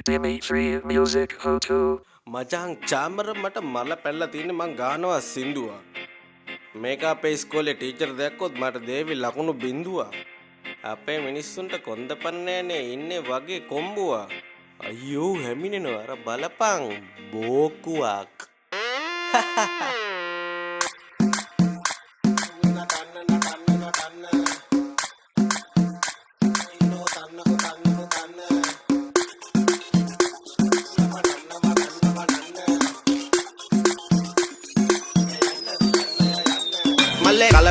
Dimitri Music Hoto. මචං චාමර මට මල පැල්ල තියන්නේ මං ගානවා සින්දුවක්. මේක අපේ ඉස්කෝලේ ටීචර් දැක්කොත් මට දේවි ලකුණු බින්දුවක්. අපේ මිනිස්සුන්ට කොන්දපන්නෑනේ ඉන්නේ වගේ කොම්බුවා. අයියෝ හැමිනෙනවා අර බලපං බෝකුවක්.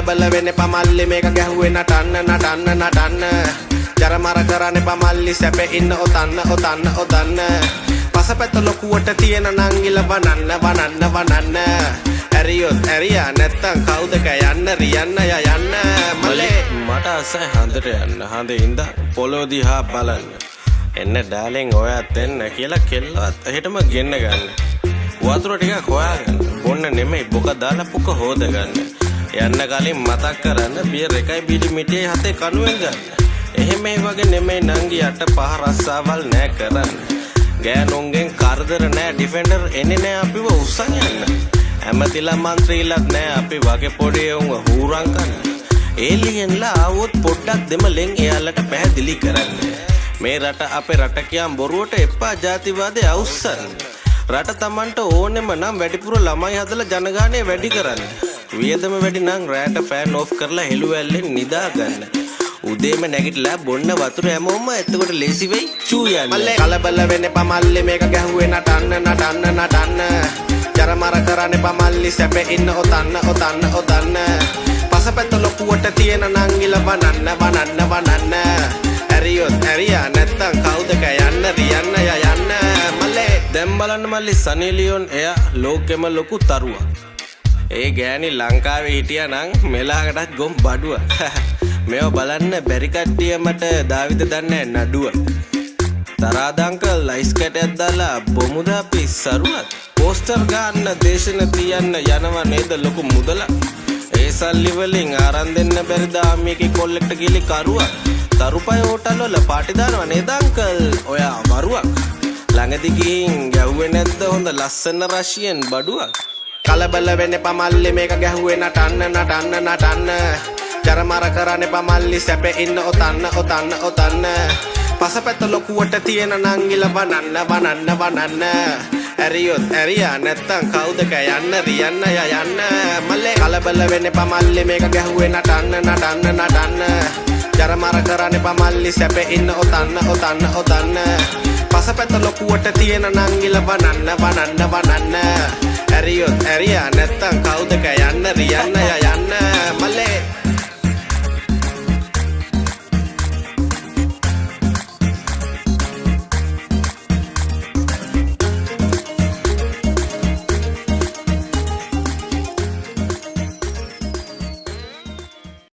කලබල වෙන්නේ පමල්ලි මේක ගැහුවේ නටන්න ජරමර කරන්නේ පමල්ලි සැපේ ඉන්න ඔතන්න පසපැත්ත ලොකුවට තියෙන නංගිල වනන්න ඇරියොත් ඇරියා නැත්තම් කවුද යන්න රියන්න යන්න මල්ලේ මට අසයි හන්දට යන්න හඳ ඉඳ පොළොව දිහා බලන්න එන්න ඩාලින් ඔයත් එන්න කියලා කෙල්ලවත් එහෙටම ගෙන්න ගන්න වතුර ටිකක් හොයාගන්න බොන්න නෙමෙයි බොක දාලා පුක හොදගන්න යන්න කලින් මතක් කරන්න බියර් එකයි බීඩි මිටියේ හතේ කණුවෙන් ගන්න. එහෙම මේ වගේ නෙමෙයි නංගියට පහ රස්සාවල් නෑ කරන්න. ගෑනුන්ගෙන් කරදර නෑ ඩිෆෙන්ඩර් එන්නේ නෑ අපිව උස්සන් යන්න. ඇමතිලා මන්ත්‍රීලත් නෑ අපි වගේ පොඩි උන් හූරන් කන්න. ඒලියන්ලා ආවොත් පොඩ්ඩක් දෙමලෙන් එයාලට පැහැදිලි කරන්න. මේ රට අපේ රට කියන් බොරුවට එපා ජාතිවාදේ අවුස්සන්න. රට Tamanට ඕනෙම නම් වැඩිපුර ළමයි හදලා ජනගහනය වැඩි කරන්න. වියදම වැඩි නම් රෑට ෆෑන් ඔෆ් කරලා හෙළුවැල්ලෙන් නිදා ගන්න. උදේම නැගිටලා බොන්න වතුර හැමෝම එතකොට ලේසි වෙයි චූ යන්න. මල්ලේ කලබල වෙන්නේ පමල්ලි මේක ගැහුවේ නටන්න. ජරමර කරන්නේ පමල්ලි සැපේ ඉන්න ඔතන්න. පසපැත්ත ලොකුවට තියෙන නංගිල වනන්න. ඇරියොත් ඇරියා නැත්තම් කවුද යන්න රියන්න යන්න. මල්ලේ දැන් බලන්න මල්ලි සනී ලියොන් එයා ලෝකෙම ලොකු තරුවක්. ඒ ගෑණි ලංකාවේ හිටියා නම් මෙලාකටත් ගොම් බඩුව. මේව බලන්න බැරි කට්ටිය මට දාවිද දන්නේ නඩුව. තරාද අංකල් ලයිස් කැටයක් දාලා බොමුද අපි සරුවක්. පෝස්ටර් ගන්න දේශන තියන්න යනවා නේද ලොකු මුදලක්. ඒ සල්ලි වලින් ආරන් දෙන්න බැරිද ආමියගේ කොල්ලෙක්ට ගිලි කරුවක්. තරුපය හෝටල් වල පාටි දානවා නේද අංකල් ඔයා වරුවක්. ළඟදි ගිහින් ගැව්වේ නැද්ද හොඳ ලස්සන රෂියන් බඩුවක්. කලබල වෙන්නේ පමල්ලි මේක ගැහුවේ නටන්න. ජරමර කරන්නේ පමල්ලි සැපේ ඉන්න ඔතන්න. පසපැත්ත ලොකුවට තියෙන නංගිල වනන්න. ඇරියොත් ඇරියා නැත්තම් කවුද යන්න රියන්න යන්න. මල්ලේ කලබල වෙන්නේ පමල්ලි මේක ගැහුවේ නටන්න. ජරමර කරන්නේ පමල්ලි සැපේ ඉන්න ඔතන්න. පසපැත්ත ලොකුවට තියෙන නංගිල වනන්න. ඇරියොත් ඇරියා නැත්තම් කවුද යන්න රියන්න යන්න. මල්ලේ